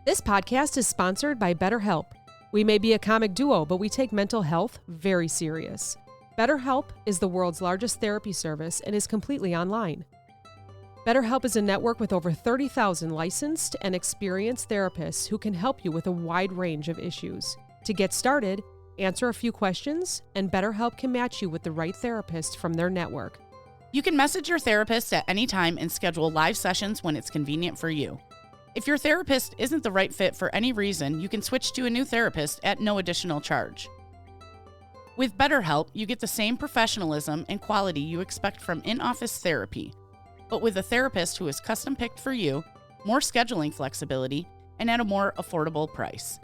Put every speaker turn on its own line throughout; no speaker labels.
This podcast is sponsored by BetterHelp. We may be a comic duo, but we take mental health very serious. BetterHelp is the world's largest therapy service and is completely online. BetterHelp is a network with over 30,000 licensed and experienced therapists who can help you with a wide range of issues. To get started, answer a few questions, and BetterHelp can match you with the right therapist from their network.
You can message your therapist at any time and schedule live sessions when it's convenient for you. If your therapist isn't the right fit for any reason, you can switch to a new therapist at no additional charge. With BetterHelp, you get the same professionalism and quality you expect from in-office therapy, but with a therapist who is custom-picked for you, more scheduling flexibility, and at a more affordable price.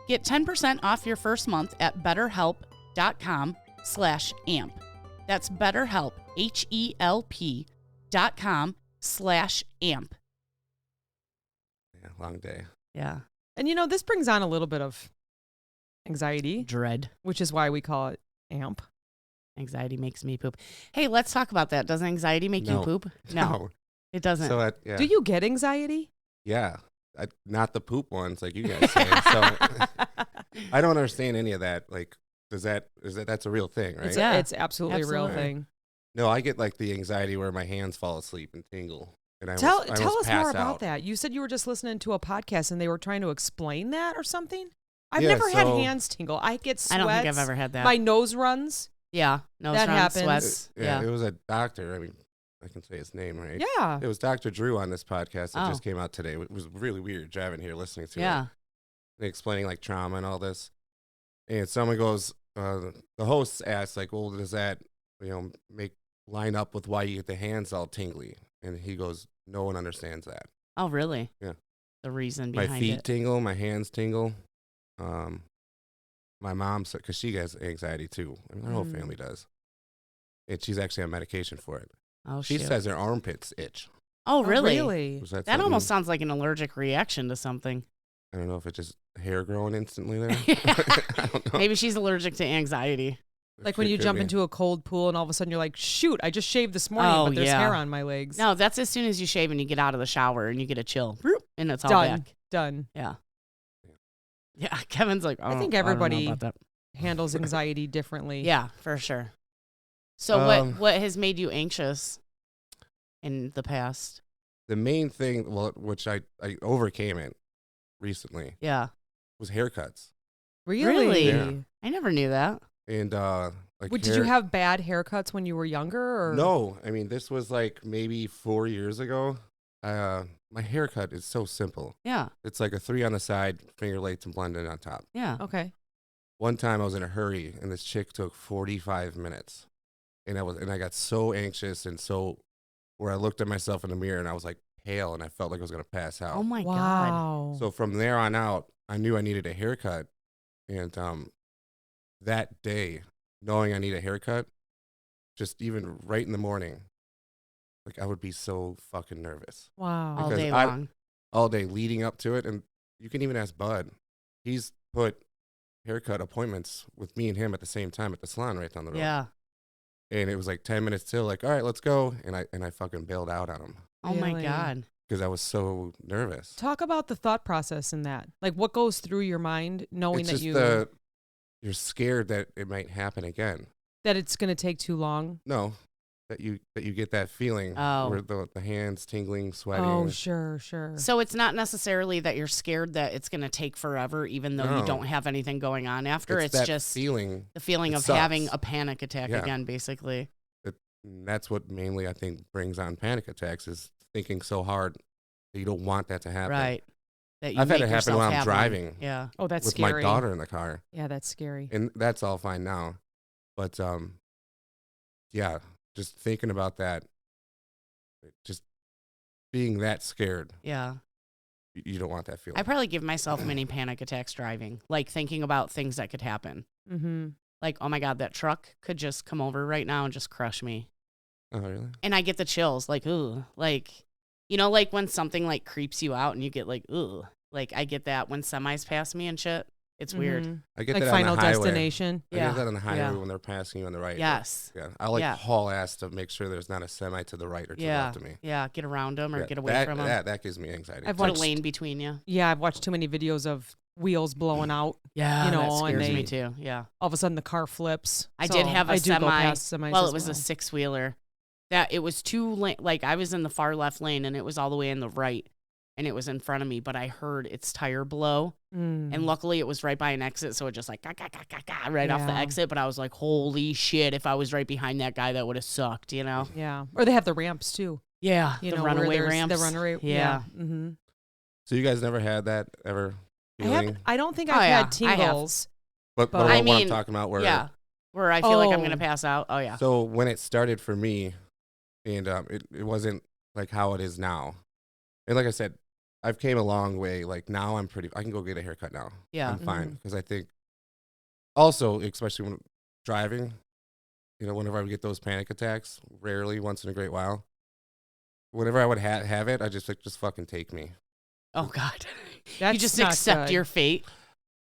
Get 10% off your first month at betterhelp.com/amp. That's BetterHelp, HELP.com/amp.
Long day.
Yeah.
And you know, this brings on a little bit of anxiety,
Dread.
which is why we call it AMP.
Anxiety makes me poop. Hey, let's talk about that. Does anxiety make you poop? No, it doesn't.
So
Do you get anxiety?
Yeah. Not the poop ones like you guys say. So I don't understand any of that. Like, that's a real thing, right?
It's absolutely a real thing.
No, I get like the anxiety where my hands fall asleep and tingle. And
Tell
I
us
almost
more
pass
about
out.
that. You said you were just listening to a podcast and they were trying to explain that or something? I've
Yeah,
never had
so-
hands tingle. I get sweats.
I don't think I've ever had that.
My nose runs.
Yeah. Nose
That
runs,
happens.
sweats.
Yeah, it was a doctor. I mean, I can say his name, right?
Yeah.
It was Dr. Drew on this podcast that
Oh.
just came out today. It was really weird driving here listening to it.
Yeah.
And explaining like trauma and all this. And someone goes, the host asks like, well, does that, line up with why you get the hands all tingly? And he goes, no one understands that.
Oh, really?
Yeah.
The reason
My
behind
feet
it.
tingle, my hands tingle. My mom, because she has anxiety too. I mean, her whole family does. And she's actually on medication for it.
Oh,
She
shoot.
says her armpits itch.
Oh, really?
Really?
Was
That
something?
almost sounds like an allergic reaction to something.
I don't know if it's just hair growing instantly there. I don't know.
Maybe she's allergic to anxiety.
Like when you
Could
jump
be.
into a cold pool and all of a sudden you're like, shoot, I just shaved this morning,
Oh,
but there's
yeah.
hair on my legs.
No, that's as soon as you shave and you get out of the shower and you get a chill. And it's all
Done.
back.
Done.
Yeah. Yeah. Kevin's like,
I think
don't
everybody
know about that.
handles anxiety differently.
Yeah, for sure. So what has made you anxious in the past?
The main thing, which I overcame it recently,
Yeah.
was haircuts.
Really?
Yeah.
I never knew that.
And
Did you have bad haircuts when you were younger? Or?
No, I mean this was like maybe 4 years ago. My haircut is so simple.
Yeah.
It's like a 3 on the side, finger length and blended on top.
Yeah.
Okay.
One time I was in a hurry and this chick took 45 minutes, and I got so anxious and so where I looked at myself in the mirror and I was like pale and I felt like I was gonna pass out.
Oh my God.
Wow.
So from there on out, I knew I needed a haircut, and that day, knowing I need a haircut, just even right in the morning, like I would be so fucking nervous
Wow.
All
because
day long.
all day leading up to it. And you can even ask Bud. He's put haircut appointments with me and him at the same time at the salon right down the road.
Yeah.
And it was like 10 minutes till, like, all right, let's go. And I fucking bailed out on him
Oh my
Really?
God.
because I was so nervous.
Talk about the thought process in that. Like what goes through your mind knowing
It's
that
just you're scared that it might happen again.
that it's going to take too long?
No, that you get that feeling
Oh.
where the hands tingling, sweating.
Oh, sure.
So it's not necessarily that you're scared that it's going to take forever, even though you
No.
don't have anything going on after. It's
that
just
feeling.
the feeling
it
of
sucks.
having a panic attack
Yeah.
again, basically.
That's what mainly I think brings on panic attacks is thinking so hard that you don't want that to happen.
Right. That you
I've had
make
it happen
yourself
when I'm
have one.
driving.
Yeah.
Oh, that's
with
scary.
my daughter in the car,
Yeah, that's scary.
and that's all fine now. But yeah, just thinking about that, just being that scared,
Yeah.
you don't want that feeling.
I probably give myself many panic attacks driving, like thinking about things that could happen.
Mm-hmm.
Like, oh my God, that truck could just come over right now and just crush me.
Oh, really?
And I get the chills, like, ooh, like, like when something like creeps you out and you get like, ooh, like I get that when semis pass me and shit. It's weird.
Mhm.
I get
Like
that
Final
on the highway.
Destination.
I
Yeah.
get that on the highway
Yeah.
when they're passing you on the right.
Yes.
Yeah. I like
Yeah.
haul ass to make sure there's not a semi to the right or to the left of me.
Yeah. Get around them or
Yeah,
get away
that,
from them.
That gives me anxiety.
I've
Put a
watched-
lane between you.
Yeah, I've watched too many videos of wheels blowing out.
Yeah,
You know,
that
and
scares me
they-
too. Yeah.
All of a sudden, the car flips.
I
So
did have a
I do go
semi.
past semis
Well,
as
it was a
well.
6-wheeler. That it was like I was in the far left lane and it was all the way in the right, and it was in front of me. But I heard its tire blow, and luckily it was right by an exit, so it just like right off the
Yeah.
exit. But I was like, holy shit! If I was right behind that guy, that would have sucked. You know?
Yeah, or they have the ramps too.
Yeah.
You
The
know, where
runaway
there's
ramps.
The runaway.
Yeah.
Mm-hmm.
So you guys never had that ever feeling?
I don't think
Oh,
I've
yeah,
had
I have.
tingles.
But
but-
what
I
I'm
mean,
talking about where
Yeah. Where I feel like I'm
Oh.
gonna pass out. Oh yeah.
So when it started for me, and it wasn't like how it is now. And like I said, I've came a long way. Like now I can go get a haircut now.
Yeah.
I'm fine. Because I think also, especially when driving, whenever I would get those panic attacks, rarely, once in a great while, whenever I would have it, I just fucking take me.
Oh god.
That's
You just
not
accept
good.
your fate.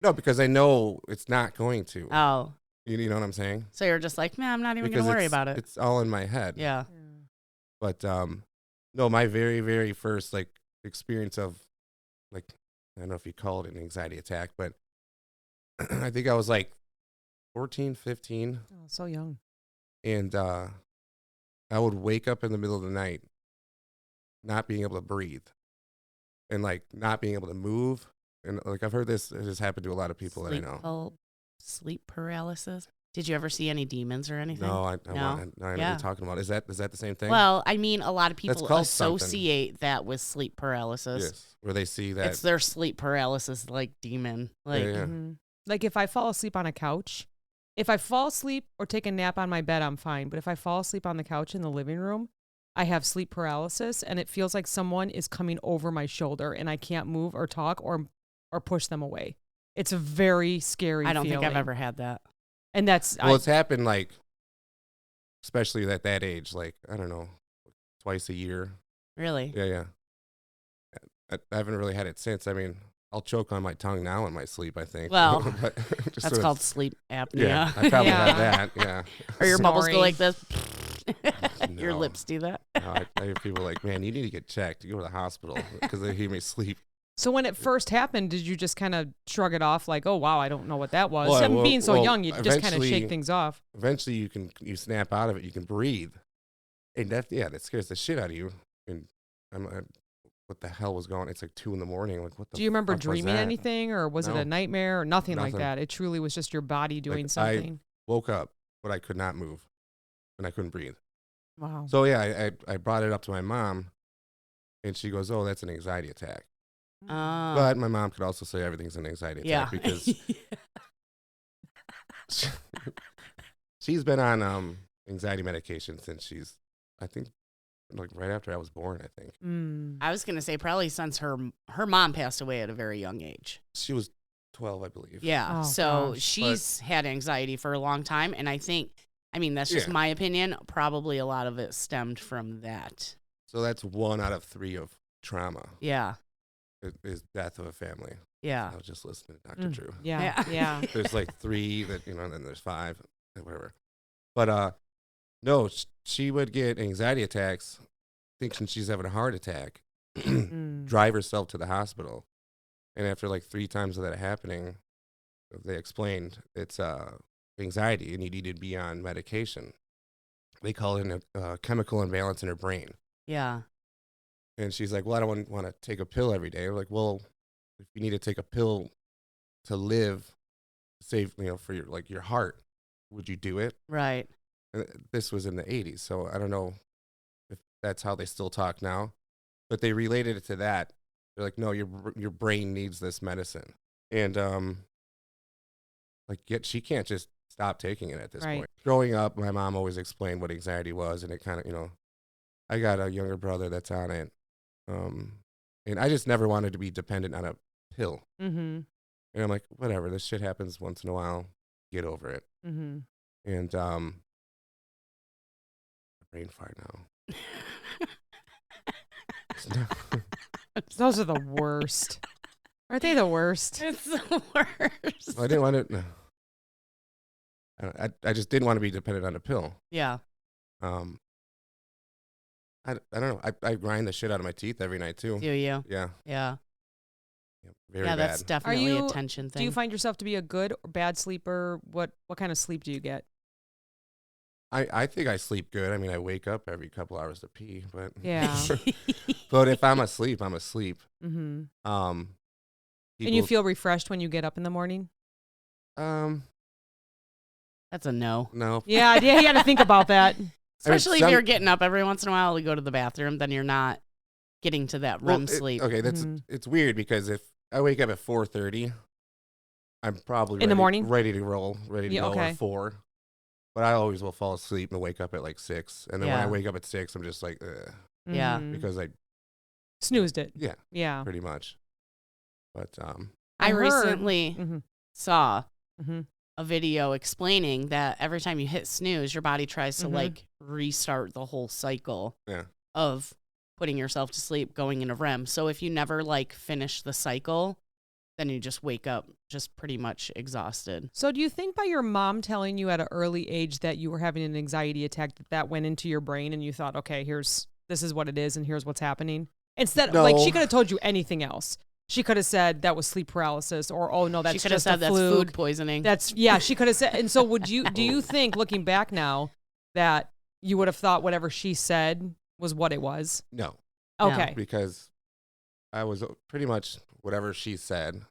No, because I know it's not going to.
Oh.
You know what I'm saying?
So you're just like, man, I'm not even
Because
gonna worry about it.
It's all in my head.
Yeah.
But no, my very, very first like experience of like, I don't know if you call it an anxiety attack, but I think I was like 14, 15,
Oh, so young.
and I would wake up in the middle of the night not being able to breathe and like not being able to move. And like I've heard this has happened to a lot of people that I know.
Sleep paralysis. Did you ever see any demons or anything?
No, I
No?
know what
Yeah.
you're talking about. Is that the same thing?
Well, I mean, a lot of people
called something.
associate that with sleep paralysis.
yes, where they see that.
It's their sleep paralysis, like demon. Like,
Yeah.
Mhm. Like if I fall asleep on a couch, if I fall asleep or take a nap on my bed, I'm fine. But if I fall asleep on the couch in the living room, I have sleep paralysis, and it feels like someone is coming over my shoulder, and I can't move or talk or push them away. It's a very scary.
I don't think I've
feeling.
ever had that.
And that's
Well, it's happened like, especially at that age, like, I don't know, twice a year.
Really?
Yeah. I haven't really had it since. I mean, I'll choke on my tongue now in my sleep, I think.
Well,
But just
That's
so
called sleep apnea.
yeah, I probably
Yeah.
have that, yeah.
Or your bubbles go
Snoring.
like this. Your
No.
lips do that.
No, I hear people like, man, you need to get checked. You go to the hospital because they hear me sleep.
So when it first happened, did you just kind of shrug it off like, oh, wow, I don't know what that was?
Well,
And being so
well,
young, you just kind of
eventually-
shake things off.
Eventually, you snap out of it. You can breathe, and that scares the shit out of you. And what the hell was going? It's like 2 a.m. Like, what the?
Do you remember
fuck was
dreaming
that?
anything, or was it
No.
a nightmare, or nothing like
Nothing.
that? It truly was just your body doing
I-
something.
Woke up, but I could not move, and I couldn't breathe.
Wow.
So yeah, I brought it up to my mom, and she goes, "Oh, that's an anxiety attack."
Oh.
But my mom could also say everything's an anxiety
yeah.
attack because she's been on anxiety medication since she's, I think, like right after I was born. I think
Mm.
I was gonna say probably since her mom passed away at a very young age.
she was 12, I believe.
Yeah.
Oh,
So
gosh.
she's had anxiety for a long time, and I think, I mean, that's just
Yeah.
my opinion. Probably a lot of it stemmed from that.
So that's 1 out of 3 of trauma
Yeah.
is death of a family.
Yeah.
I was just listening to Dr. Drew.
Yeah.
Yeah.
Yeah.
There's like 3 that, and then there's 5, whatever. But no, she would get anxiety attacks, thinking she's having a heart attack,
Mm.
drive herself to the hospital. And after like 3 times of that happening, they explained it's anxiety and you need to be on medication. They call it a chemical imbalance in her brain.
Yeah.
And she's like, well, I don't want to take a pill every day. We're like, well, if you need to take a pill to live, save, for your heart, would you do it?
Right.
And this was in the 80s, so I don't know if that's how they still talk now. But they related it to that. They're like, no, your brain needs this medicine. And she can't just stop taking it at this
Right.
point. Growing up, my mom always explained what anxiety was, and it kind of, I got a younger brother that's on it. And I just never wanted to be dependent on a pill.
Mm-hmm.
And I'm like, whatever, this shit happens once in a while. Get over it.
Mm-hmm.
And brain fart now.
Those are the worst. Aren't they the worst?
It's the worst.
I didn't want to. I just didn't want to be dependent on a pill.
Yeah.
I don't know. I grind the shit out of my teeth every night too.
Do you?
Yeah.
Yeah.
Very
Yeah,
bad.
that's definitely
you-
a tension thing.
Do you find yourself to be a good or bad sleeper? What kind of sleep do you get?
I think I sleep good. I mean, I wake up every couple hours to pee, but
Yeah.
but if I'm asleep, I'm asleep.
Mm-hmm.
Um,
And you feel refreshed when you get up in the morning?
That's a no.
No.
Yeah, you got to think about that.
Especially if you're getting up every once in a while to go to the bathroom, then you're not getting to that REM sleep.
Okay,
Mhm.
it's weird because if I wake up at 4:30, I'm probably
In the morning?
ready to roll, ready to
Yeah,
go
okay.
at 4. But I always will fall asleep and wake up at like 6. And then when
Yeah.
I wake up at 6, I'm just like, ugh,
Yeah.
Mhm.
because I
Snoozed it.
yeah,
Yeah.
pretty much. But
I
heard-
recently
Mhm.
saw
Mhm.
a video explaining that every time you hit snooze, your body tries to
Mhm.
like restart the whole cycle
yeah,
of putting yourself to sleep, going into REM. So if you never like finish the cycle, then you just wake up just pretty much exhausted.
So do you think by your mom telling you at an early age that you were having an anxiety attack that went into your brain and you thought, okay, this is what it is and here's what's happening? Instead, like she
No.
could have told you anything else. She could have said that was sleep paralysis or, oh no, that's
She could have
just
said
a
that's
fluke.
food poisoning.
She could have said. And so do you think looking back now that you would have thought whatever she said was what it was?
no,
Okay.
because I was pretty much whatever she said.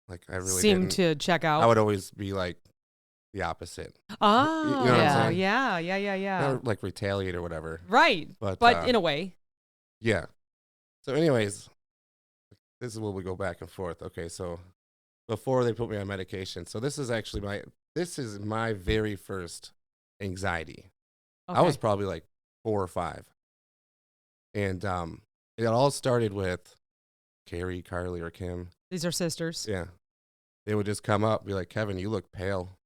Like I really
Seemed
didn't.
to check out.
I would always be like the opposite.
Oh,
you know what I'm
Yeah.
saying?
yeah.
Not like retaliate or whatever.
Right.
But
But in a way.
yeah. So, anyways, this is where we go back and forth. Okay, so before they put me on medication, so this is my very first anxiety. I was
Okay.
probably like 4 or 5, and it all started with Carrie, Carly, or Kim.
These are sisters.
Yeah, they would just come up, be like, "Kevin, you look pale."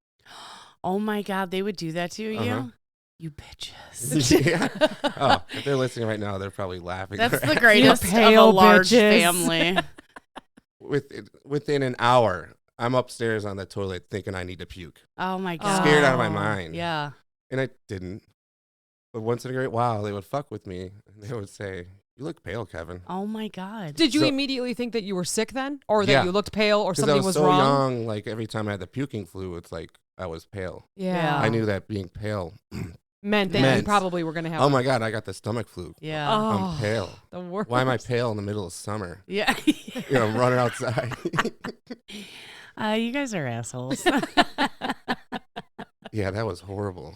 Oh my God, they would do that to you?
Uh-huh.
You bitches.
Yeah. Oh, if they're listening right now, they're probably laughing.
That's the greatest of a
pale
large
bitches.
family.
Within an hour, I'm upstairs on the toilet thinking I need to puke.
Oh my God.
Scared out of my
Oh,
mind.
Yeah.
And I didn't. But once in a great while, they would fuck with me. And they would say, "You look pale, Kevin."
Oh my God.
Did you
So-
immediately think that you were sick then? Or that
Yeah.
you looked pale or
Because I
something
was
was
so
wrong?
young, like every time I had the puking flu, it's like I was pale.
Yeah.
I knew that being pale.
Meant that you
Meant-
probably were going to have
Oh my God, I got the stomach flu.
Yeah.
Oh,
I'm pale.
the worst.
Why am I pale in the middle of summer?
Yeah.
You know, I'm running outside.
You guys are assholes.
Yeah, that was horrible.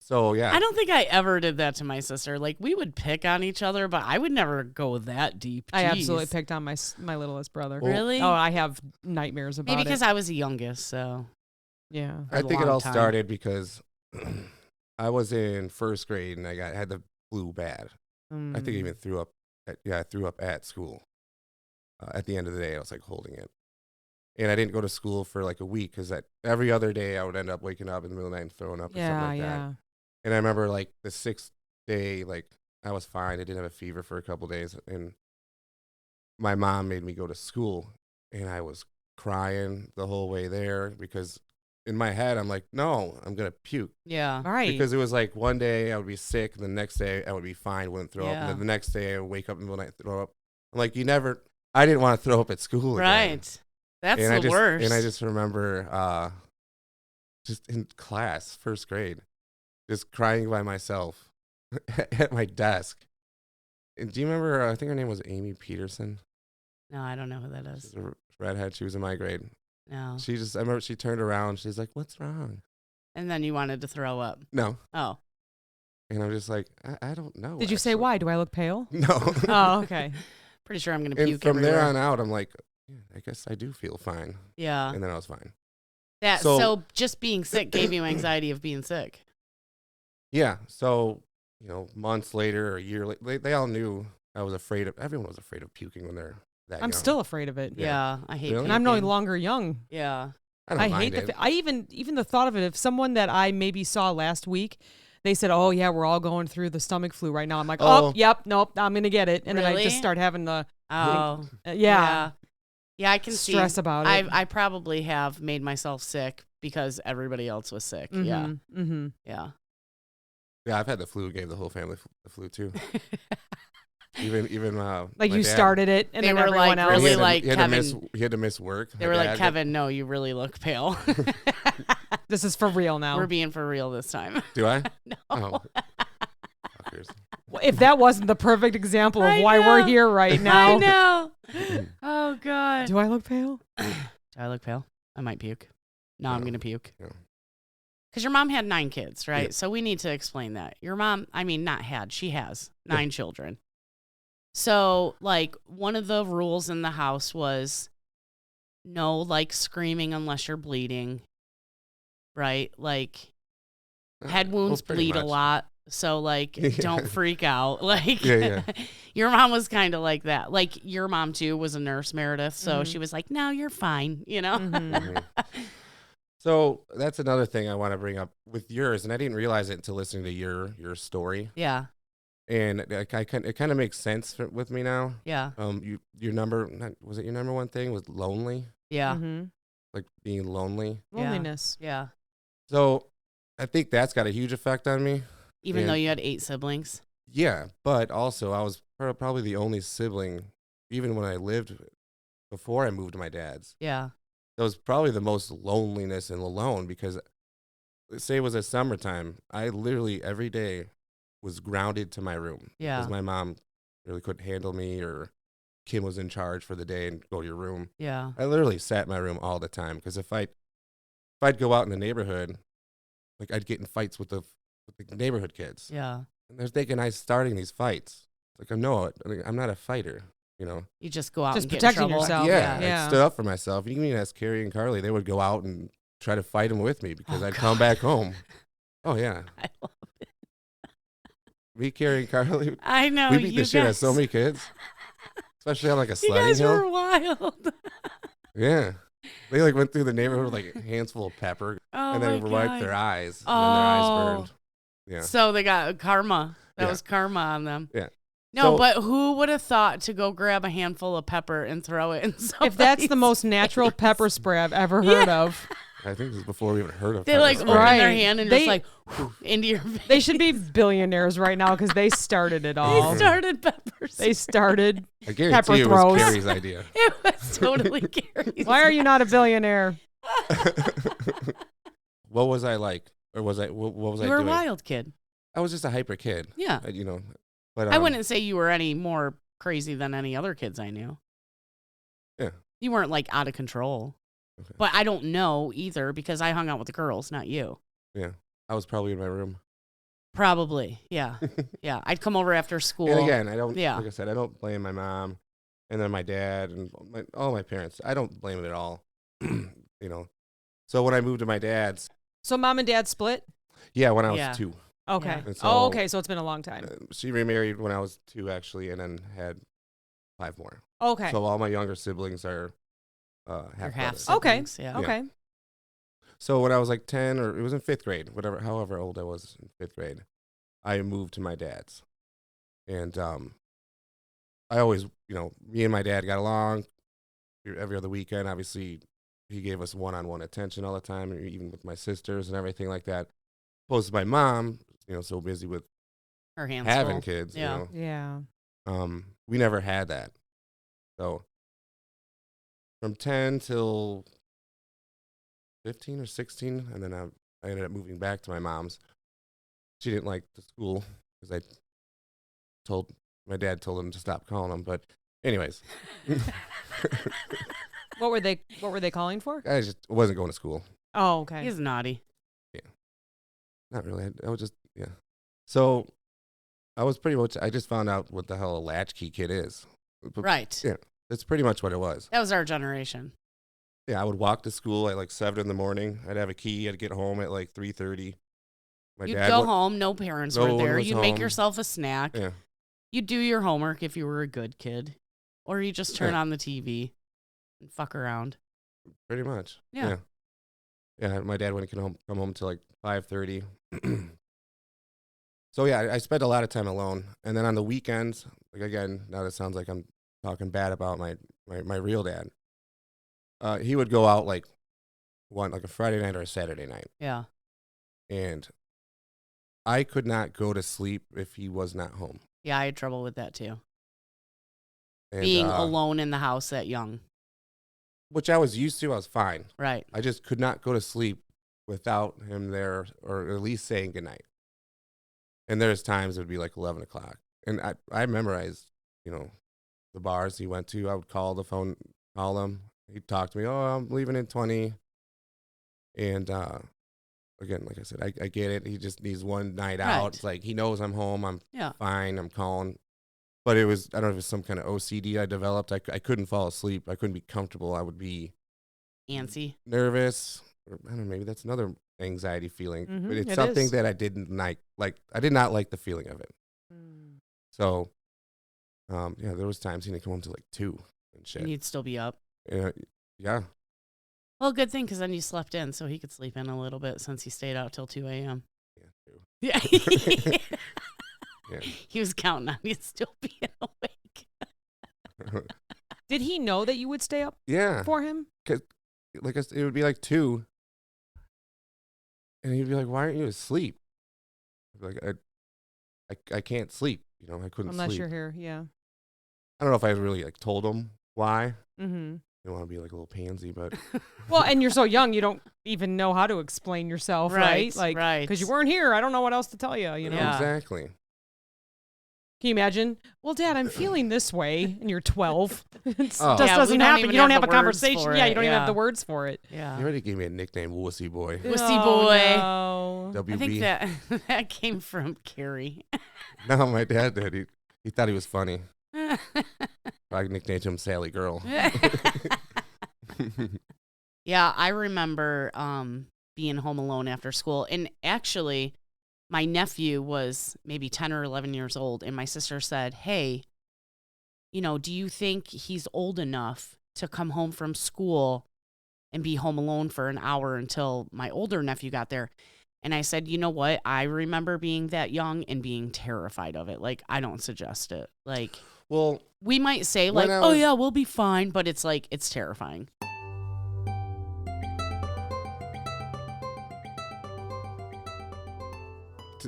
So, yeah.
I don't think I ever did that to my sister. Like, we would pick on each other, but I would never go that deep.
I
Jeez.
absolutely picked on my littlest brother.
Well-
Really?
Oh, I have nightmares about
Maybe
it.
because I was the youngest, so.
Yeah.
I
a
think it
long
all
time.
started because I was in first grade and I had the flu bad. I think I even threw up. I threw up at school. At the end of the day, I was like holding it, and I didn't go to school for like a week because every other day I would end up waking up in the middle of the night and throwing up or something like that. And I remember like the 6th day, like I was fine. I didn't have a fever for a couple days, and my mom made me go to school, and I was crying the whole way there because in my head I'm like, no, I'm gonna puke.
Yeah.
All right.
Because it was like one day I would be sick, and the next day I would be fine, wouldn't throw up.
Yeah.
And then the next day I would wake up in the middle of the night and throw up. I'm like, I didn't want to throw up at school again.
Right. That's
And
the
I
worst.
And I just remember just in class, first grade, just crying by myself at my desk. And do you remember, I think her name was Amy Peterson.
No, I don't know who that
She's
is.
a redhead. She was in my grade.
No.
I remember she turned around. She's like, "What's wrong?"
And then you wanted to throw up.
No.
Oh.
And I'm just like, I don't know.
Did you say
actually."
why? Do I look pale?
No.
Oh, okay.
Pretty sure I'm going to
And
puke
from there
everywhere.
on out, I'm like, yeah, I guess I do feel fine.
Yeah.
And then I was fine.
So just being sick gave you anxiety of being sick.
Yeah. So, months later or a year later, they all knew I was afraid of, everyone was afraid of puking when they're that young.
I'm still afraid of it.
Yeah.
Yeah. I hate
Really?
And I'm no
puking.
longer young.
Yeah.
I don't
I
mind
hate
it.
I even the thought of it. If someone that I maybe saw last week, they said, "Oh yeah, we're all going through the stomach flu right now." I'm like, "Oh,
Oh.
yep, nope, I'm gonna get it," and then I
Really?
just start having the
Oh.
yeah.
Yeah, I can
stress
see.
about it.
I probably have made myself sick because everybody else was sick. Yeah.
Mm-hmm.
Yeah.
Yeah, I've had the flu. Gave the whole family the flu too. Even
Like
my
you
dad,
started it, and
They
then
were,
everyone
like,
else.
really
he had to,
like,
he had to miss
Kevin.
he had to miss work.
They
My
were like,
dad
Kevin, no, you really look pale.
This is for real now.
We're being for real this time.
Do I?
No.
Oh. Fuckers.
If that wasn't the perfect example of
I
why we're
know.
here right now.
I know. Oh, God.
Do I look pale?
Do I look pale? I might puke. No, I'm
No.
going to puke.
No.
Because your mom had 9 kids, right?
Yeah.
So we need to explain that. Your mom, I mean, not had, she has 9 children. So, like, one of the rules in the house was no, like, screaming unless you're bleeding, right? Like, head wounds
Well, pretty
bleed a
much.
lot. So, like, don't freak out. Like,
Yeah.
your mom was kind of like that. Like, your mom, too, was a nurse, Meredith. So
Mhm.
she was like, no, you're fine, you know?
Mhm.
Mhm. So that's another thing I want to bring up with yours, and I didn't realize it until listening to your story,
Yeah.
and it kind of makes sense with me now.
Yeah.
Your number was it your number one thing was lonely,
Yeah.
Mhm.
like being lonely.
Yeah.
Loneliness.
Yeah.
So I think that's got a huge effect on me.
Even
Yeah.
though you had 8 siblings.
Yeah, but also I was probably the only sibling, even when I lived before I moved to my dad's.
Yeah.
That was probably the most loneliness and alone because, let's say it was a summertime, I literally every day was grounded to my room.
Yeah.
Because my mom really couldn't handle me, or Kim was in charge for the day and go to your room.
Yeah.
I literally sat in my room all the time because if I'd go out in the neighborhood, like I'd get in fights with the neighborhood kids.
Yeah.
And they're thinking I was starting these fights. It's like, no, I'm not a fighter, you know.
You just go out
Just
and get in
protecting
trouble.
yourself.
Yeah,
Yeah.
I stood up for myself. You can ask Carrie and Carly. They would go out and try to fight them with me because
Oh,
I'd come
God.
back home. Oh, yeah.
I love
Me, Carrie, and Carly,
I know.
we beat
you
the shit out of
guys-
so many kids, especially on like a
You
sledding
guys
hill.
were wild.
Yeah. They like went through the neighborhood with like hands full of pepper
Oh,
and
my
then wiped
God.
their eyes. And then their eyes
Oh.
burned. Yeah.
So they got karma. That
Yeah.
was karma on them.
Yeah.
No,
So-
but who would have thought to go grab a handful of pepper and throw it in somebody's
If that's the most natural
face?
pepper spray I've ever heard of,
I think this is before we even heard of
They
pepper
like
spray.
open their
Right.
hand and
They-
just like into your face.
they should be billionaires right now because they started it all.
They started pepper spray.
They started.
I guarantee
pepper
it was
throws.
Carrie's idea.
It was totally Gary's.
Why are you not a billionaire?
What was I like? Or was I, what was I
You were a
doing?
wild kid.
I was just a hyper kid.
Yeah.
You know, but
I wouldn't say you were any more crazy than any other kids I knew.
Yeah.
You weren't like out of control.
Okay.
But I don't know either because I hung out with the girls, not you.
Yeah. I was probably in my room.
Probably. Yeah. Yeah. I'd come over after school.
And again, I don't,
Yeah.
like I said, I don't blame my mom and then my dad and all my parents. I don't blame it at all. You know, so when I moved to my dad's,
So mom and dad split?
Oh,
when I was
Yeah.
2,
Okay.
Yeah.
And so-
Oh, okay. So it's been a long time.
she remarried when I was 2 actually, and then had 5 more.
Okay.
So all my younger siblings are
Your
half
half
brothers.
Okay.
siblings. Yeah.
Okay.
So when I was like 10, or it was in 5th grade, however old I was in 5th grade, I moved to my dad's. And I always, you know, me and my dad got along every other weekend. Obviously, he gave us one-on-one attention all the time, even with my sisters and everything like that. Opposed to my mom, you know, so busy with
Her hands
having
full.
kids,
Yeah.
you
Yeah.
know. We never had that. So from 10 till 15 or 16, and then I ended up moving back to my mom's. She didn't like the school because my dad told him to stop calling him. But anyways,
What were they calling for?
I just wasn't going to school.
Oh, okay.
He's naughty.
Not really. I was just, yeah. So I was pretty much, I just found out what the hell a latchkey kid is. But
Right.
Yeah. That's pretty much what it was.
That was our generation.
Yeah, I would walk to school at like 7 in the morning. I'd have a key. I'd get home at like 3:30.
You'd go home. No parents
No
were
one
there.
was
You'd make
home.
yourself a snack.
Yeah.
You'd do your homework if you were a good kid. Or you just turn
Yeah.
on the TV and fuck around.
Pretty much.
Yeah.
Yeah, my dad wouldn't come home till like 5:30. So yeah, I spent a lot of time alone. And then on the weekends, like again, now that sounds like I'm talking bad about my real dad. He would go out like a Friday night or a Saturday night,
Yeah.
and I could not go to sleep if he was not home.
Yeah, I had trouble with that too.
And,
Being alone in the house that young.
which I was used to, I was fine.
Right.
I just could not go to sleep without him there, or at least saying goodnight. And there's times it would be like 11 o'clock. And I memorized, the bars he went to. I would call him. He'd talk to me. Oh, I'm leaving in 20. And again, like I said, I get it. He just needs one night out.
Right.
It's like he knows I'm home. I'm
Yeah.
fine. I'm calling. But I don't know if it was some kind of OCD I developed. I couldn't fall asleep. I couldn't be comfortable. I would be
Antsy.
nervous. Or, I don't know, maybe that's another anxiety feeling.
Mhm,
But it's
it
something
is.
that I didn't like. I did not like the feeling of it. So, yeah, there was times he didn't come home to like 2 and shit.
And you'd still be up.
Yeah.
Well, good thing, because then you slept in, so he could sleep in a little bit since he stayed out till 2 a.m.
Yeah.
Yeah.
Yeah.
He was counting on you still being awake.
Did he know that you would stay up
Yeah.
for him?
Like I said, it would be like 2. And he'd be like, "Why aren't you asleep?" I'd be like, I can't sleep. I couldn't
Unless
sleep.
you're here, yeah.
I don't know if I really like told him why.
Mm-hmm.
I don't want to be like a little pansy, but
Well, and you're so young, you don't even know how to explain yourself, right? Like,
right.
because you weren't here. I don't know what else to tell you, you know?
Yeah.
Exactly.
Can you imagine? Well, Dad, I'm feeling this way, and you're 12. It just
Oh.
Yeah, we
doesn't
don't
happen.
even
You don't
have
have a
the words
conversation.
for
Yeah,
it,
you don't even have
yeah.
the words for it.
Yeah.
He already gave me a nickname, Wussy Boy.
Wussy
Oh,
boy.
no.
WB.
I think that came from Carrie.
No, my dad did. He thought he was funny. I nicknamed him Sally Girl.
Yeah, I remember being home alone after school. And actually, my nephew was maybe 10 or 11 years old. And my sister said, hey, do you think he's old enough to come home from school and be home alone for an hour until my older nephew got there? And I said, you know what? I remember being that young and being terrified of it. Like, I don't suggest it. Like,
Well,
we might say,
when
like,
I
oh,
was-
yeah, we'll be fine. But it's like, it's terrifying.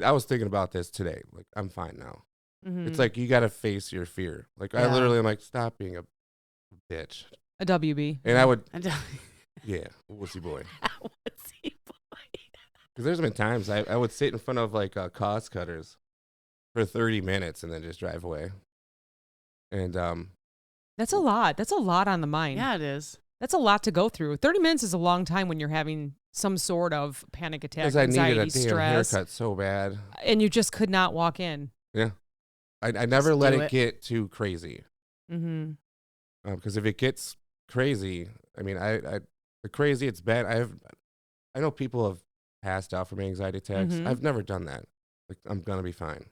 I was thinking about this today. Like, I'm fine now.
Mhm.
It's like you got to face your fear. Like, I
Yeah.
literally am like, stop being a bitch.
A WB.
And I would,
I don't-
yeah, Wussy Boy.
What's he boy?
Because there's been times I would sit in front of like cost cutters for 30 minutes and then just drive away. And
That's a lot. That's a lot on the mind.
Yeah, it is.
That's a lot to go through. 30 minutes is a long time when you're having some sort of panic attack,
because I
anxiety,
needed a damn
stress,
haircut so bad.
and you just could not walk in.
Yeah. I never
Just
let
do
it
it.
get too crazy.
Mm-hmm.
Because if it gets crazy, I mean, the crazy, it's bad. I know people have passed out from anxiety attacks.
Mhm.
I've never done that. Like, I'm gonna be fine,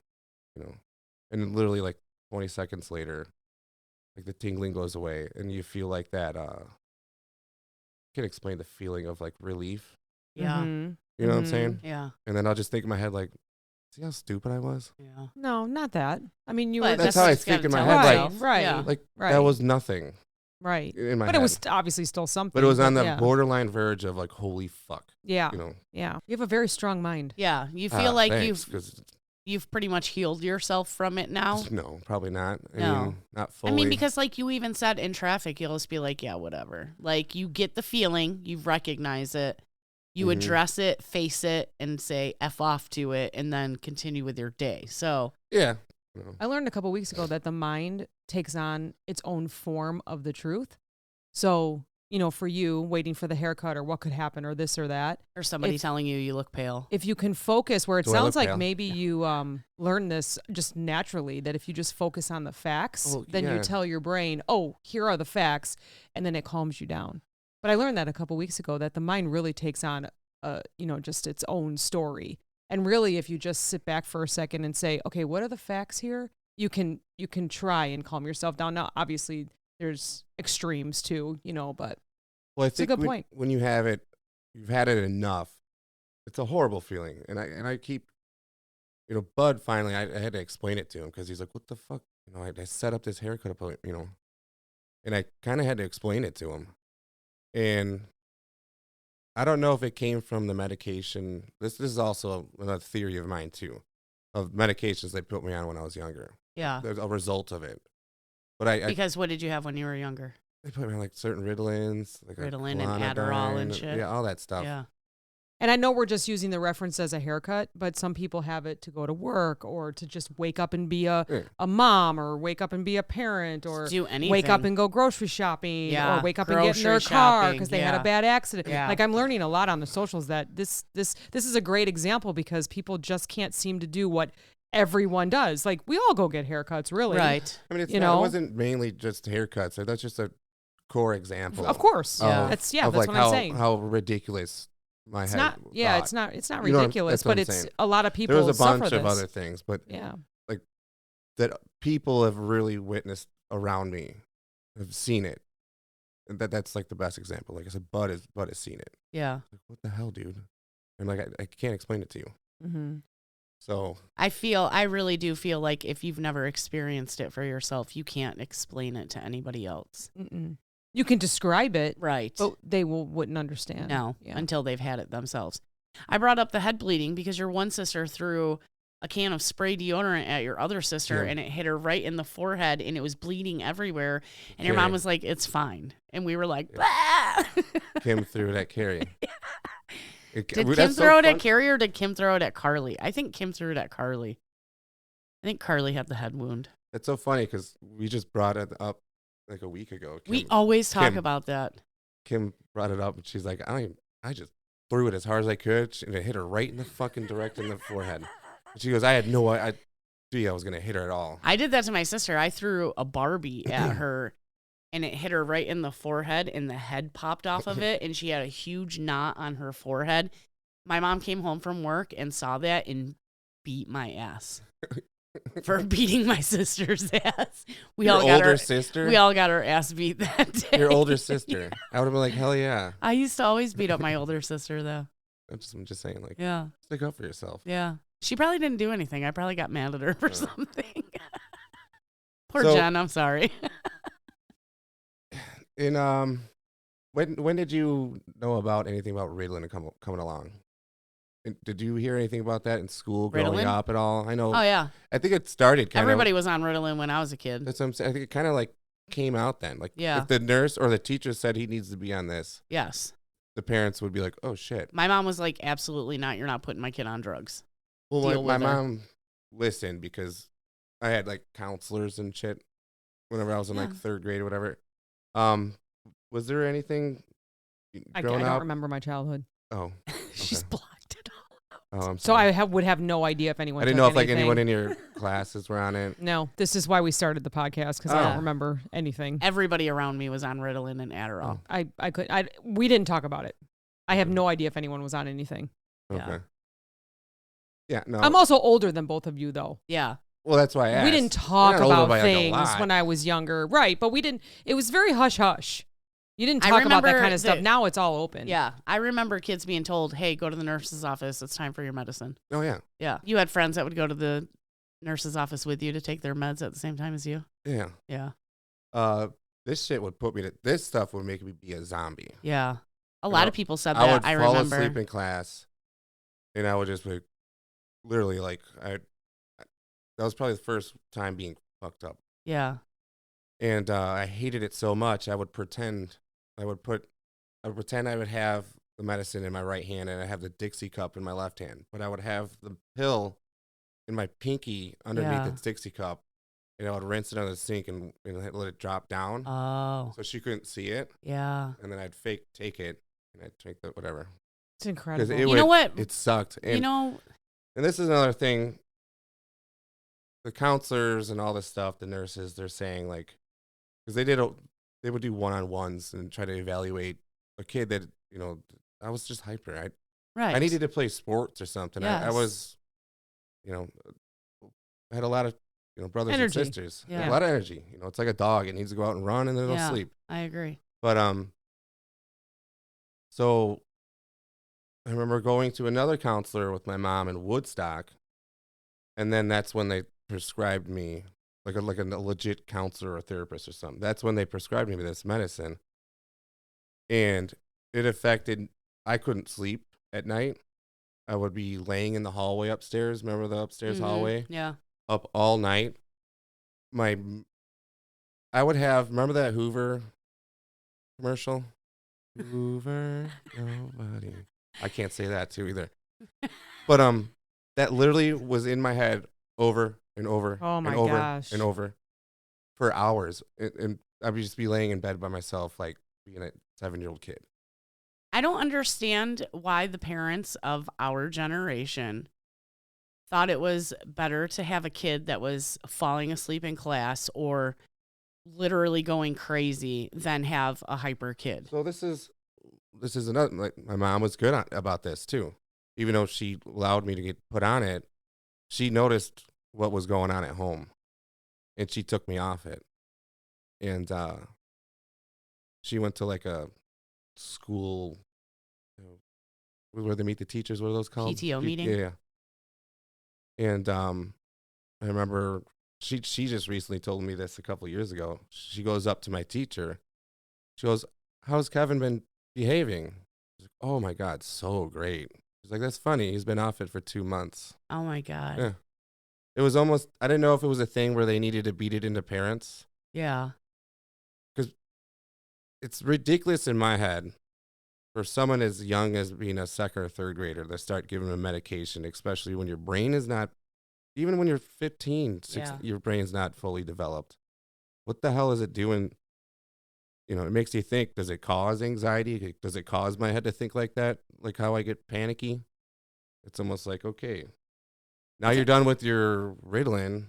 And literally, like 20 seconds later, like the tingling goes away, and you feel like that. I can't explain the feeling of like relief.
Yeah.
Mhm.
You know what I'm
Mhm.
saying?
Yeah.
And then I'll just think in my head, like, see how stupid I was.
Yeah.
No, not that. I mean, you
But
were
That's
just
how I
what you
think
gotta
in my
tell
head, like-
yourself.
Right,
Yeah.
Like
Right.
that was nothing
right.
in my
But
head.
it was obviously still something.
But it was on the
yeah.
borderline verge of like, holy fuck,
Yeah.
you know.
Yeah. You have a very strong mind.
Yeah. You feel like
thanks, 'cause
you've pretty much healed yourself from it now.
no, probably not. I
No.
mean, not fully.
I mean, because like you even said in traffic, you'll just be like, yeah, whatever. Like you get the feeling, you recognize it, you
Mhm.
address it, face it, and say F off to it, and then continue with your day. So,
yeah.
I learned a couple weeks ago that the mind takes on its own form of the truth. So, for you waiting for the haircut or what could happen or this or that,
or somebody
If-
telling you look pale.
if you can focus where it
Do I look
sounds like
pale?
maybe you learn this just naturally, that if you just focus on the facts,
Well,
then you
yeah.
tell your brain, oh, here are the facts, and then it calms you down. But I learned that a couple weeks ago, that the mind really takes on, just its own story. And really, if you just sit back for a second and say, okay, what are the facts here? You can try and calm yourself down. Now, obviously, there's extremes too, but
Well, I
a
think
good point.
when you have it, you've had it enough. It's a horrible feeling, and I keep, Bud. Finally, I had to explain it to him because he's like, "What the fuck?" I set up this haircut appointment, and I kind of had to explain it to him. And I don't know if it came from the medication. This is also another theory of mine too, of medications they put me on when I was younger.
Yeah.
There's a result of it. But I
Because what did you have when you were younger?
they put me on like certain Ritalins, like
Ritalin and Adderall and shit.
Yeah, all that stuff.
Yeah.
And I know we're just using the reference as a haircut, but some people have it to go to work or to just wake up and be a mom or wake up and be a parent or
do anything.
wake up and go grocery shopping or wake up and get in their
grocery
car
shopping,
because they had a bad accident.
Yeah.
Like I'm learning a lot on the socials that this is a great example because people just can't seem to do what everyone does. Like we all go get haircuts, really.
Right.
I mean,
You
it
know?
wasn't mainly just haircuts. That's just a core example.
Of course.
Yeah.
That's
of
what
like
I'm saying.
how ridiculous my
It's
head
not
thought.
it's not
You know what I'm-
ridiculous,
that's what
but
I'm
it's
saying.
a lot of people
There was a bunch
suffer
of
this.
other things, but
Yeah.
that people have really witnessed around me, have seen it. And that's like the best example. Like I said, Bud has seen it.
Yeah.
Like, what the hell, dude? And like I can't explain it to you.
Mm-hmm.
So
I really do feel like if you've never experienced it for yourself, you can't explain it to anybody else.
Mm-mm. You can describe it,
Right.
but they wouldn't understand.
No,
Yeah.
until they've had it themselves. I brought up the head bleeding because your one sister threw a can of spray deodorant at your other sister and it hit her right in the forehead and it was bleeding everywhere. And your mom was like, "It's fine." And we were like, "Bah!"
Kim threw it at Carrie.
Did Kim throw it at Carrie or did Kim throw it at Carly? I think Kim threw it at Carly. I think Carly had the head wound.
It's so funny because we just brought it up like a week ago.
We always talk
Kim-
about that.
Kim brought it up and she's like, I just threw it as hard as I could and it hit her right in the fucking direct in the forehead. And she goes, I had no idea I was gonna hit her at all.
I did that to my sister. I threw a Barbie at her and it hit her right in the forehead and the head popped off of it and she had a huge knot on her forehead. My mom came home from work and saw that and beat my ass for beating my sister's ass. We all got her ass beat that day.
Your older sister. I would have been like, hell yeah.
I used to always beat up my older sister though.
I'm just saying, like,
Yeah.
stick up for yourself.
Yeah. She probably didn't do anything. I probably got mad at her for something. Poor
So-
Jen, I'm sorry.
And when did you know about anything about Ritalin coming along? And did you hear anything about that in school growing
Ritalin?
up at all? I know.
Oh yeah.
I think it started kind of.
Everybody was on Ritalin when I was a kid.
That's what I'm saying. I think it kind of like came out then. Like
Yeah.
if the nurse or the teacher said he needs to be on this,
Yes.
the parents would be like, "Oh shit."
My mom was like, "Absolutely not. You're not putting my kid on drugs."
Well,
Deal
my
with her.
mom listened because I had like counselors and shit whenever I was in like
Yeah.
third grade or whatever. Was there anything
I
growing
don't
up?
remember my childhood.
Oh,
She's
okay.
blocked it all.
Oh, I'm
So
sorry.
I would have no idea if anyone
I didn't
took
know if like
anything.
anyone in your classes were on it.
No, this is why we started the podcast because I
Oh.
don't remember anything.
Everybody around me was on Ritalin and Adderall.
We didn't talk about it. I have no idea if anyone was on anything.
Okay.
Yeah.
Yeah, no.
I'm also older than both of you, though.
Yeah.
Well, that's why I asked.
We didn't talk
You're not older
about
by, like, a
things
lot.
when I was younger, right? But we didn't. It was very hush hush. You didn't
I
talk about that
remember
kind of stuff.
that-
Now it's all open.
Yeah. I remember kids being told, "Hey, go to the nurse's office. It's time for your medicine."
Oh yeah,
Yeah. You had friends that would go to the nurse's office with you to take their meds at the same time as you.
yeah.
Yeah.
This shit would put me to. This stuff would make me be a zombie.
Yeah. A
You
lot
know,
of people said
I
that.
would
I
fall
remember.
asleep in class, and I would just be literally like that was probably the first time being fucked up,
Yeah.
and I hated it so much. I would pretend I would have the medicine in my right hand, and I have the Dixie cup in my left hand, but I would have the pill in my pinky underneath
Yeah.
the Dixie cup, and I would rinse it under the sink and let it drop down,
Oh.
so she couldn't see it,
Yeah.
and then I'd fake take it, and I'd take the whatever.
It's incredible.
it
You know what?
It sucked. And,
You know,
and this is another thing. The counselors and all this stuff, the nurses, they're saying like, because they would do one-on-ones and try to evaluate a kid that, I was just hyper.
right.
I needed to play sports or something. I
Yes.
was, I had a lot of, brothers
Energy.
and sisters.
Yeah.
A lot of energy. It's like a dog. It needs to go out and run and then it'll
Yeah.
sleep.
I agree.
But, so I remember going to another counselor with my mom in Woodstock, and then that's when they prescribed me, like a legit counselor or therapist or something. That's when they prescribed me this medicine. And it affected, I couldn't sleep at night. I would be laying in the hallway upstairs. Remember the upstairs hallway?
Yeah.
Up all night. I would have, remember that Hoover commercial? Hoover, nobody. I can't say that too either. But that literally was in my head over and over
Oh my
and over
gosh.
and over for hours. And I would just be laying in bed by myself, like being a 7-year-old kid.
I don't understand why the parents of our generation thought it was better to have a kid that was falling asleep in class or literally going crazy than have a hyper kid.
So this is another, like, my mom was good about this too. Even though she allowed me to get put on it, she noticed what was going on at home, and she took me off it. And she went to like a school, where they meet the teachers. What are those called?
PTO meeting?
Yeah. And I remember she just recently told me this a couple of years ago. She goes up to my teacher. She goes, "How's Kevin been behaving?" She's like, "Oh my God, so great." She's like, "That's funny. He's been off it for 2 months."
Oh my God.
Yeah. It was almost, I didn't know if it was a thing where they needed to beat it into parents.
Yeah.
Because it's ridiculous in my head for someone as young as being a second or third grader to start giving them medication, especially when your brain is not, even when you're 15, 16,
Yeah.
your brain's not fully developed. What the hell is it doing? You know, it makes you think, does it cause anxiety? Does it cause my head to think like that? Like how I get panicky? It's almost like, okay, now you're done with your Ritalin.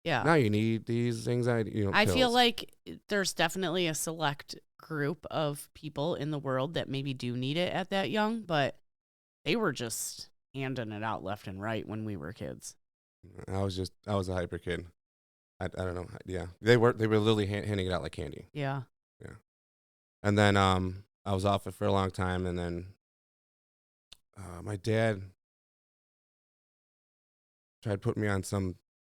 Yeah.
Now you need these anxiety,
I feel
pills.
like there's definitely a select group of people in the world that maybe do need it at that young, but they were just handing it out left and right when we were kids.
I was a hyper kid. I don't know. Yeah, they were literally handing it out like candy.
Yeah.
Yeah. And then I was off it for a long time, and then my dad tried putting me on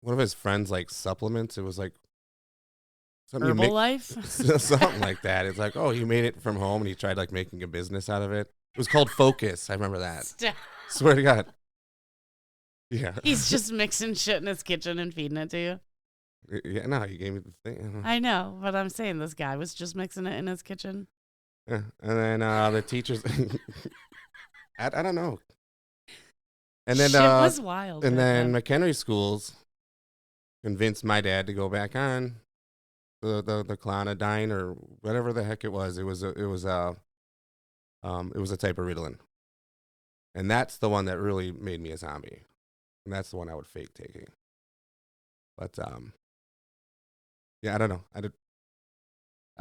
one of his friends like supplements. It was like something
Herbalife?
something like that. It's like, oh, he made it from home, and he tried like making a business out of it. It was called Focus. I remember that.
Stop.
Swear to God. Yeah.
He's just mixing shit in his kitchen and feeding it to you.
Yeah, no, he gave me the thing.
I know, but I'm saying this guy was just mixing it in his kitchen.
Yeah. And then the teachers, I don't know. And then
Shit was wild.
and
back
then
then.
McHenry schools convinced my dad to go back on the clonidine or whatever the heck it was. It was a type of Ritalin, and that's the one that really made me a zombie, and that's the one I would fake taking. But yeah, I don't know. I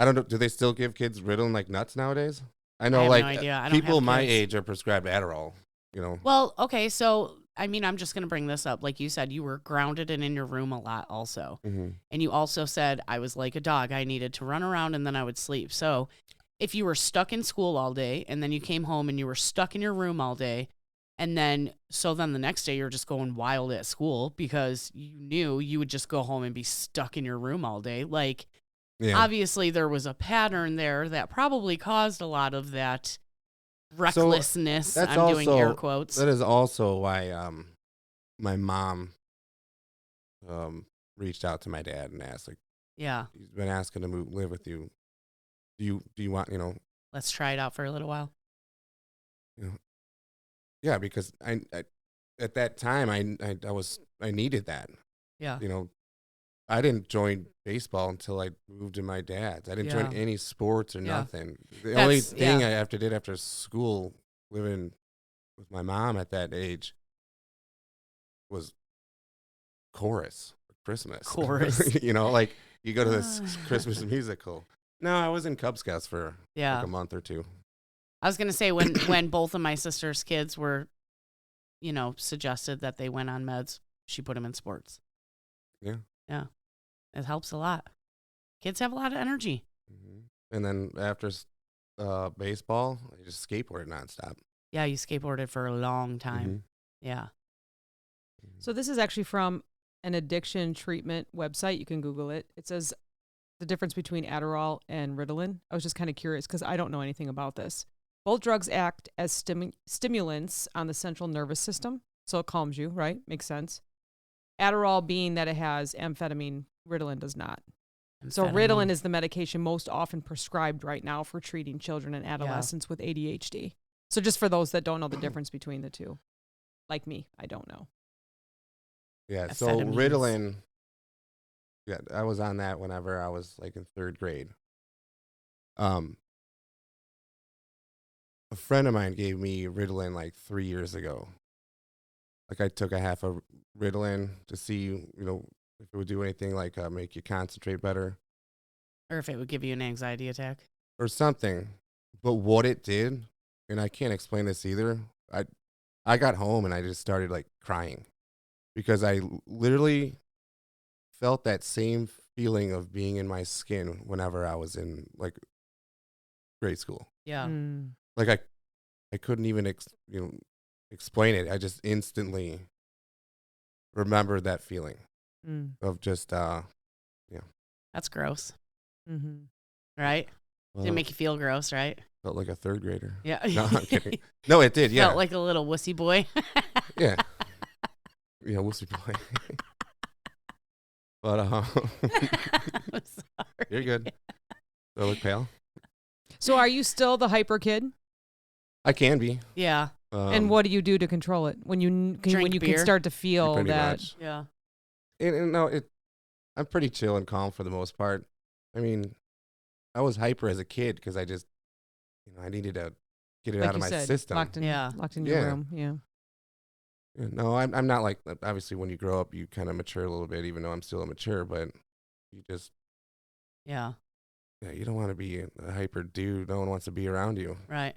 don't know. Do they still give kids Ritalin like nuts nowadays? I know,
have
like
no idea. I don't
people
have
my
kids.
age are prescribed Adderall. You know.
Well, okay, so I mean, I'm just going to bring this up. Like you said, you were grounded and in your room a lot also.
Mm-hmm.
And you also said, I was like a dog. I needed to run around and then I would sleep. So if you were stuck in school all day and then you came home and you were stuck in your room all day, and then the next day you're just going wild at school because you knew you would just go home and be stuck in your room all day. Like,
Yeah.
obviously there was a pattern there that probably caused a lot of that recklessness.
that's
I'm doing air
also-
quotes.
That is also why my mom reached out to my dad and asked, like,
Yeah.
he's been asking to live with you. Do you want,
Let's try it out for a little while.
yeah, because I at that time I needed that.
Yeah.
I didn't join baseball until I moved to my dad's. I didn't join
Yeah.
any sports or
Yeah.
nothing. The only
That's-
thing
yeah.
I did after school, living with my mom at that age, was chorus for Christmas.
Chorus.
Like you go to this Christmas musical. No, I was in Cub Scouts for
Yeah.
like a month or two.
I was going to say when both of my sister's kids were, suggested that they went on meds, she put them in sports.
Yeah.
Yeah. It helps a lot. Kids have a lot of energy.
Mm-hmm. And then after baseball, I just skateboarded nonstop.
Yeah, you skateboarded for a long time.
Mhm.
Yeah.
So this is actually from an addiction treatment website. You can Google it. It says the difference between Adderall and Ritalin? I was just kind of curious because I don't know anything about this. Both drugs act as stimulants on the central nervous system, so it calms you, right? Makes sense. Adderall being that it has amphetamine, Ritalin does not. So Ritalin is the medication most often prescribed right now for treating children and adolescents with ADHD. So just for those that don't know the difference between the two, like me, I don't know.
Yeah, so Ritalin, I was on that whenever I was like in 3rd grade. A friend of mine gave me Ritalin like 3 years ago. Like I took a half of Ritalin to see, if it would do anything like make you concentrate better.
Or if it would give you an anxiety attack.
Or something. But what it did, and I can't explain this either, I got home and I just started like crying. Because I literally felt that same feeling of being in my skin whenever I was in like grade school.
Yeah.
Like I couldn't even explain it. I just instantly remembered that feeling of just
That's gross.
Mm-hmm.
Right?
Well,
Didn't make you feel gross, right?
Felt like a 3rd grader.
Yeah.
No, I'm kidding. No, it did. Yeah.
Felt like a little wussy boy.
Yeah. Yeah, wussy boy. But
I'm sorry.
you're good. Do I look pale?
So are you still the hyper kid?
I can be.
Yeah.
And what do you do to control it when you
Drink beer.
can start to feel
Pretty
that?
much.
Yeah.
And no, I'm pretty chill and calm for the most part. I mean, I was hyper as a kid because I just, I needed to get it
Like
out of
you
my
said,
system.
locked in your
Yeah.
room. Yeah.
Yeah, no, I'm not like, obviously when you grow up, you kind of mature a little bit, even though I'm still immature, but you just,
Yeah.
you don't want to be a hyper dude. No one wants to be around you.
Right.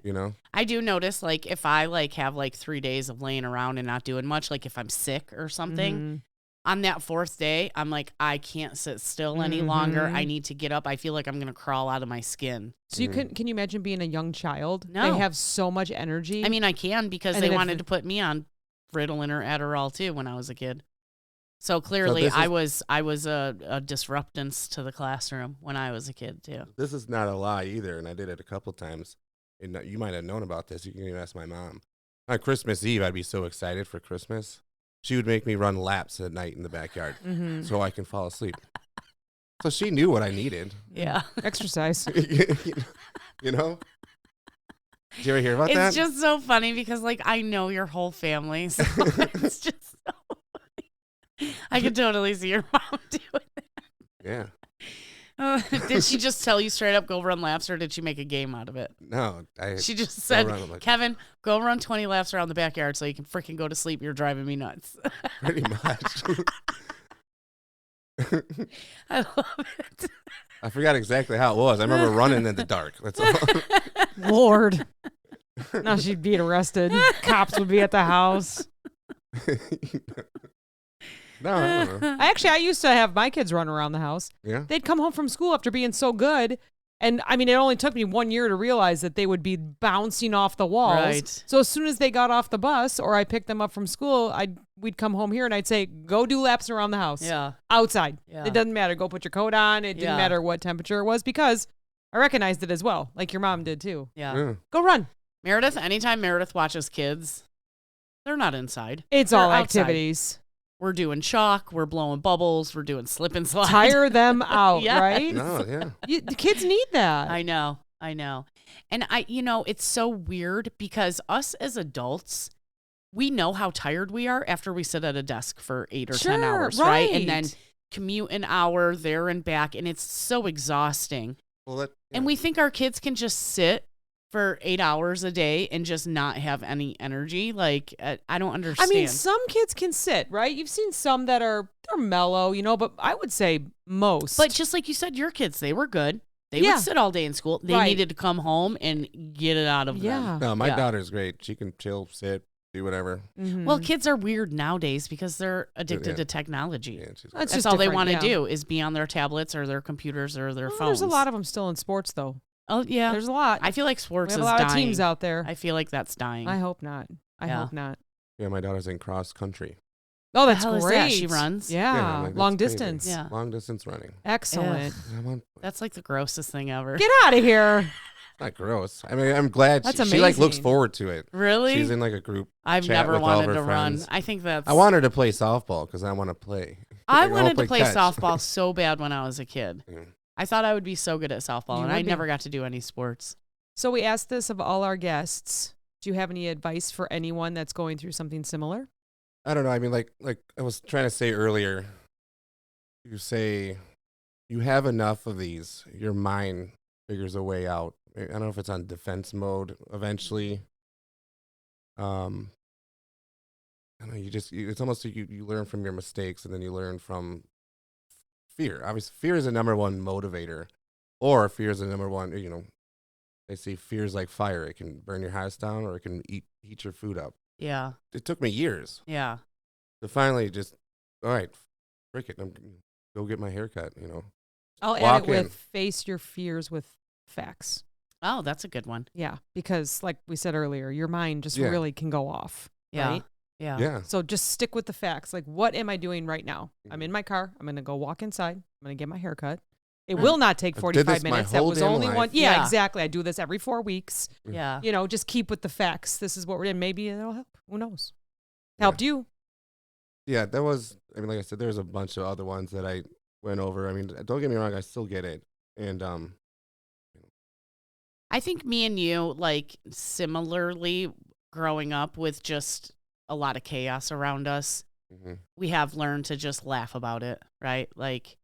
I
do notice, like, if I, like, have, like, 3 days of laying around and not doing much, like, if I'm sick or something, on that 4th day, I'm like, I can't sit still any longer. I need to get up. I feel like I'm going to crawl out of my skin.
So can you imagine being a young child?
No.
They have so much energy.
I mean, I can because
And
they
then if
wanted
it-
to put me on Ritalin or Adderall, too, when I was a kid. So clearly, I was a disruptance to the classroom when I was a kid, too.
This is not a lie either, and I did it a couple times. And you might have known about this. You can even ask my mom. On Christmas Eve, I'd be so excited for Christmas. She would make me run laps at night in the backyard so I can fall asleep. So she knew what I needed.
Yeah.
Exercise.
You know? Did you ever hear about that?
It's just so funny because, like, I know your whole family, so it's just so funny. I could totally see your mom doing that.
Yeah.
Did she just tell you straight up, go run laps, or did she make a game out of it?
No.
She just said,
run, like,
Kevin, go run 20 laps around the backyard so you can freaking go to sleep. You're driving me nuts.
pretty much.
I love it.
I forgot exactly how it was. I remember running in the dark. That's all.
Lord. Now she'd be arrested. Cops would be at the house.
No, I don't know.
I used to have my kids run around the house.
Yeah.
They'd come home from school after being so good. And I mean, it only took me 1 year to realize that they would be bouncing off the walls.
Right.
So as soon as they got off the bus or I picked them up from school, we'd come home here and I'd say, go do laps around the house.
Yeah.
Outside.
Yeah.
It doesn't matter. Go put your coat on. It didn't matter what temperature it was because I recognized it as well. Like your mom did too.
Yeah.
Go run.
Meredith, anytime Meredith watches kids, they're not inside.
It's
They're
all
outside.
activities.
We're doing chalk. We're blowing bubbles. We're doing slip and slide.
Tire them out,
Yes.
right?
No, yeah.
The kids need that.
I know. And it's so weird because us as adults, we know how tired we are after we sit at a desk for 8 or 10 hours, right? And then commute an hour there and back, and it's so exhausting.
Well,
And we think our kids can just sit for 8 hours a day and just not have any energy. Like, I don't understand.
I mean, some kids can sit, right? You've seen some that they're mellow, but I would say most.
But just like you said, your kids, they were good. They would sit all day in school. They needed to come home and get it out of them.
No, my daughter's great. She can chill, sit, do whatever.
Mm-hmm.
Well, kids are weird nowadays because they're addicted to technology.
Yeah,
That's
That's
just
all they
different,
want to do is be on their tablets or their computers or their phones.
There's a lot of them still in sports, though.
Oh, yeah.
There's a lot.
I feel like
We
sports
have
is
a lot
dying.
of teams out there.
I feel like that's dying.
I hope not. I hope not.
Yeah, my daughter's in cross country.
Oh, that's
hell
great.
is that? She runs?
Yeah,
I'm like,
long
that's crazy.
distance.
Yeah.
Long distance running.
Excellent.
And I'm on,
That's like the grossest thing ever.
Get out of here.
not gross. I mean, I'm glad
That's
she like looks
amazing.
forward to it.
Really?
She's in like a group.
I've
chat
never
with all
wanted
her
to run.
friends.
I think that's...
I want her to play softball because I want to play.
I
Like,
wanted to play
catch.
softball so bad when I was a kid.
Yeah.
I thought I would be so good at softball,
You
and
would
I
be.
never got to do any sports.
So we asked this of all our guests. Do you have any advice for anyone that's going through something similar?
I don't know. I mean, like I was trying to say earlier, you say you have enough of these, your mind figures a way out. I don't know if it's on defense mode eventually. I don't know. It's almost like you learn from your mistakes, and then you learn from fear. Obviously, fear is the number one motivator, or fear is the number one, they say fear is like fire. It can burn your house down, or it can heat your food up.
Yeah.
It took me years
Yeah.
to finally just, all right, frick it, go get my haircut,
I'll add
Walk
it with
in.
face your fears with facts.
Oh, that's a good one.
Yeah, because like we said earlier, your mind just
Yeah.
really can go off.
Yeah.
Right?
Yeah.
Yeah.
So just stick with the facts. Like, what am I doing right now? I'm
Mhm.
in my car. I'm going to go walk inside. I'm going to get my hair cut. It
Mm.
will not take
I did
45
this my
minutes. That
whole
was
damn
only
life.
one. Yeah,
Yeah.
exactly. I do this every 4 weeks.
Yeah.
Just keep with the facts. This is what we're in. Maybe it'll help. Who knows?
Yeah.
Helped you.
Yeah, that was, I mean, like I said, there's a bunch of other ones that I went over. I mean, don't get me wrong, I still get it. And,
I think me and you, like, similarly growing up with just a lot of chaos around us,
mhm.
we have learned to just laugh about it, right? Like,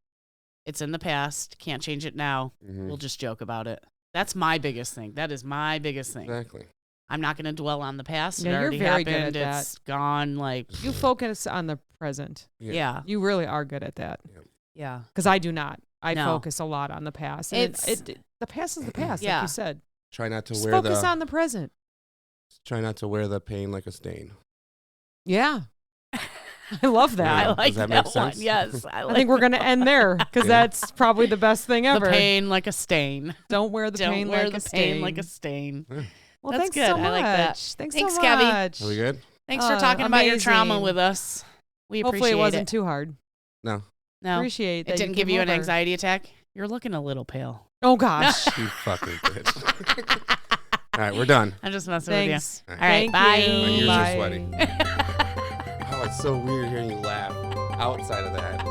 it's in the past, can't change it now.
Mhm.
We'll just joke about it. That's my biggest thing. That is my biggest thing.
Exactly.
I'm not going to dwell on the past.
Yeah,
It
you're
already
very good
happened.
at that.
It's gone. Like,
You focus on the present.
yeah.
You really are good at that.
Yeah.
Because I do not. I
No.
focus a lot on the past. And
It's-
the past is the past, like
Yeah.
you said.
Try not to
Just
wear
focus on the present.
try not to wear the pain like a stain.
Yeah. I love that.
I
Yeah.
like
Does that
that,
make
one.
sense?
Yes. I
I think we're going to end there because
Yeah.
that's probably the best thing
the
ever.
pain like a stain.
Don't wear the
Don't
pain
wear
like
the
a
pain
stain.
like a stain.
Well,
That's
thanks
good.
so
I
much.
like that.
Thanks
Thanks,
so
Gabby.
much.
Are we good?
Thanks for talking about your trauma
amazing.
with us. We appreciate
Hopefully it wasn't
it.
too hard.
No.
No,
Appreciate that
it didn't give
came
you an
over.
anxiety attack. You're looking a little pale.
Oh, gosh.
You fucking bitch. All right, we're done.
I'm just messing
Thanks.
with you.
All
All right,
Thank
bye.
you.
My ears are
Bye.
sweaty. Oh, it's so weird hearing you laugh outside of that.